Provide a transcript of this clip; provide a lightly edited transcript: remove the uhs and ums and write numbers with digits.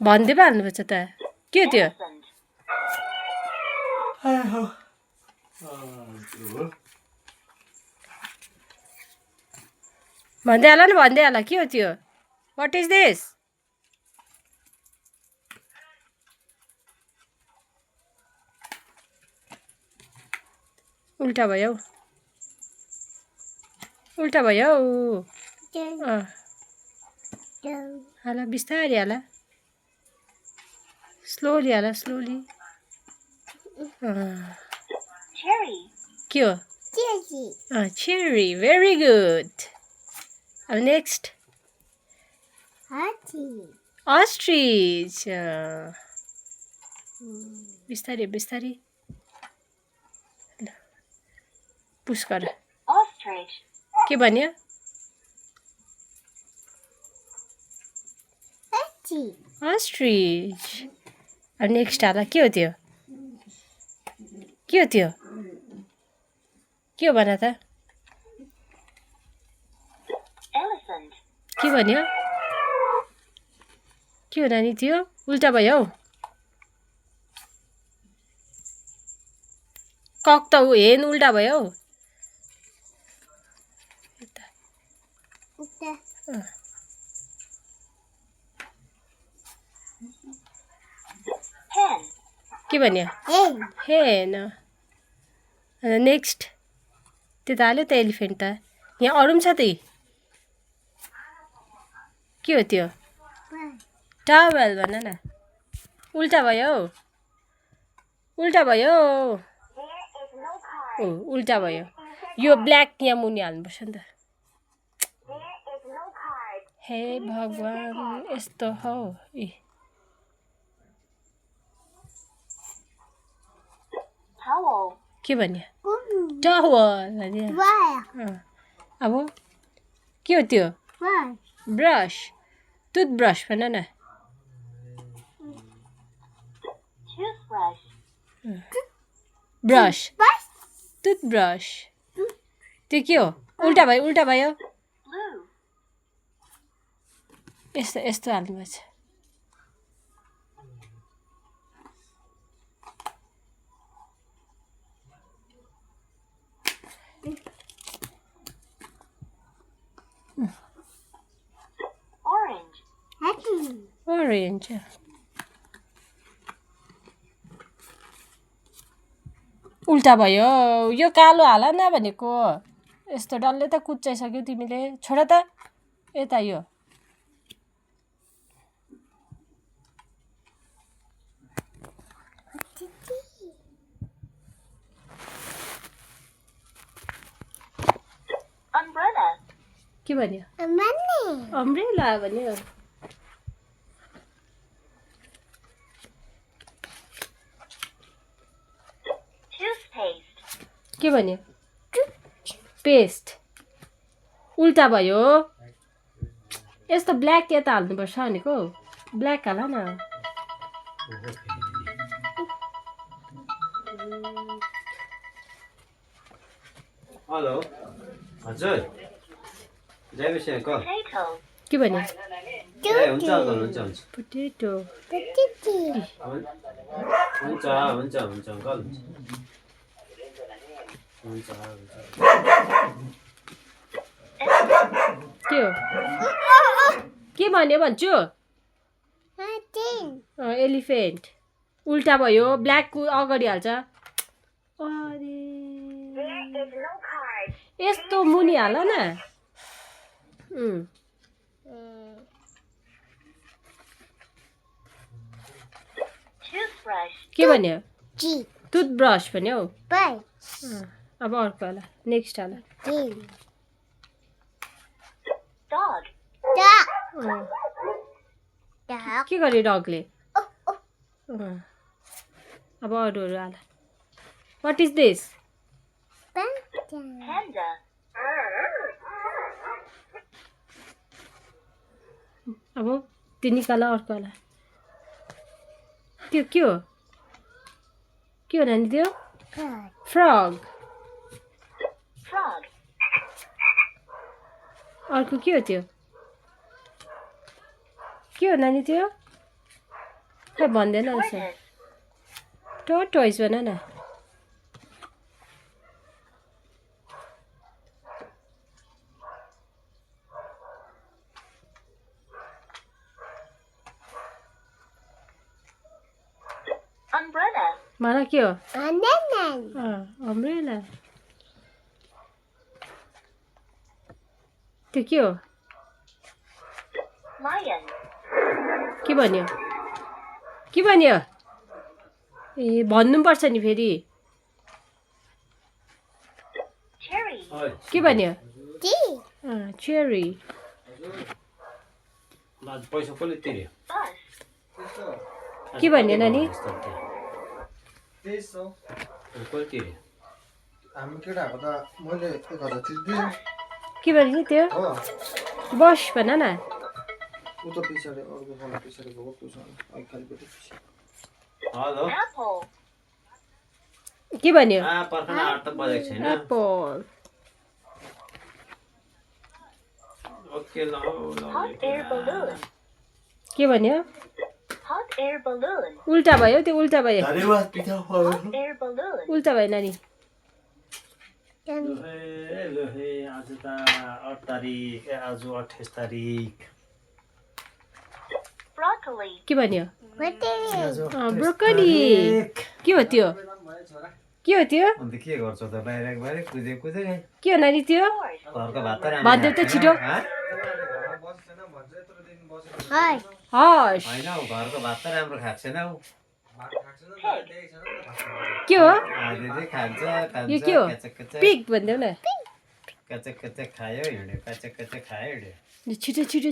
भन्दै पो हाल्नुपर्छ त के त्यो भन्दै हाल न भन्दै हाल के हो त्यो वाट इज दिस उल्टा भयो उल्टा भयो हाल बिस्तारै हाल स्लोली हाल स्लोली के हो चेरी भेरी गुड अब नेक्स्ट Ostrich. बिस्तारै बिस्तारै पुस गर के भन्यो Ostrich. अब नेक्स्ट हाल के हो त्यो के हो त्यो के हो भन त के भन्यो के हो नानी त्यो उल्टा भयो हौ कक त हेन उल्टा भयो हौ के भन्यो हेन नेक्स्ट त्यो त हाल्यो त एलिफेन्ट त यहाँ अरू पनि छ त के हो त्यो टावल भन न उल्टा भयो हौ उल्टा भयो उल्टा भयो यो ब्ल्याक यहाँ मुनि हाल्नुपर्छ नि त हे भगवान यस्तो हौ के भन्यो टावल भन्यो अब के हो त्यो ब्रस टुथब्रस भन न ब्रस टुथब्रस त्यो के हो उल्टा भयो यस्तो यस्तो हाल्नुपर्छ Orange. उल्टा भयो यो कालो हाल न भनेको यस्तो डल्लै त कुच्चाइसक्यो तिमीले छोड त यता यो के भन्यो अम्ब्रेला भन्यो के भन्यो पेस्ट उल्टा भयो यस्तो ब्ल्याक यता हाल्नुपर्छ भनेको ब्ल्याक हाल न हेलो हजुर के भन्यो हुन्छ अङ्कल हुन्छ पोटेटो हुन्छ अङ्कल के हो के भन्यो भन्छु एलिफेन्ट उल्टा भयो ब्ल्याक अगाडि हाल्छ अरे यस्तो मुनि हाल न के भन्यो टुथब्रस भन्यो अब अर्को हाल नेक्स्ट हाल के गर्यो डगले अब अरूहरू हाल वाट इज दिस अब त्यो निकाल अर्को हाल त्यो के हो नानी त्यो फ्रग अर्को के हो त्यो के हो नानी त्यो खै भन्दैन रहेछ टोइज भन न Umbrella. भन के हो अम्ब्रेला त्यो के हो Lion. के भन्यो ए भन्नुपर्छ नि फेरि Cherry. के भन्यो चेरी आज पैसा कसले तिर्यो Bus. के भन्यो नानी कसले तिर्यो हामी केटाहरूको त मैले 1000 तिर्दिएँ के भन्यो त्यो हो बस भन न उता पछाडि अर्को फल पछाडि गएको तुसँग अगाडिपट्टि हेलो Apple. के भन्यो पर्खन 8 त बजेको छैन एप्पल ओके ल Hot air balloon. के भन्यो Hot air balloon. उल्टा भयो त्यो उल्टा भयो धन्यवाद पिता Hot air balloon. उल्टा भयो नानी ल हे आज त 8 तारिक आज 28 तारिक Broccoli. के भन्यो ब्रोकली के हो त्यो अन्त के गर्छौ त बाहिर कुदे के हो नानी त्यो घरको भात त भनिदेऊ त छिटो हस् हैन हौ घरको भात त राम्रो खाएको छैन हौ के हो आधीले खान्छ यो के हो पिग भनिदेऊ न कचक खायो हिँड्यो कचक खायो हिँड्यो छिटो छिटो छिटो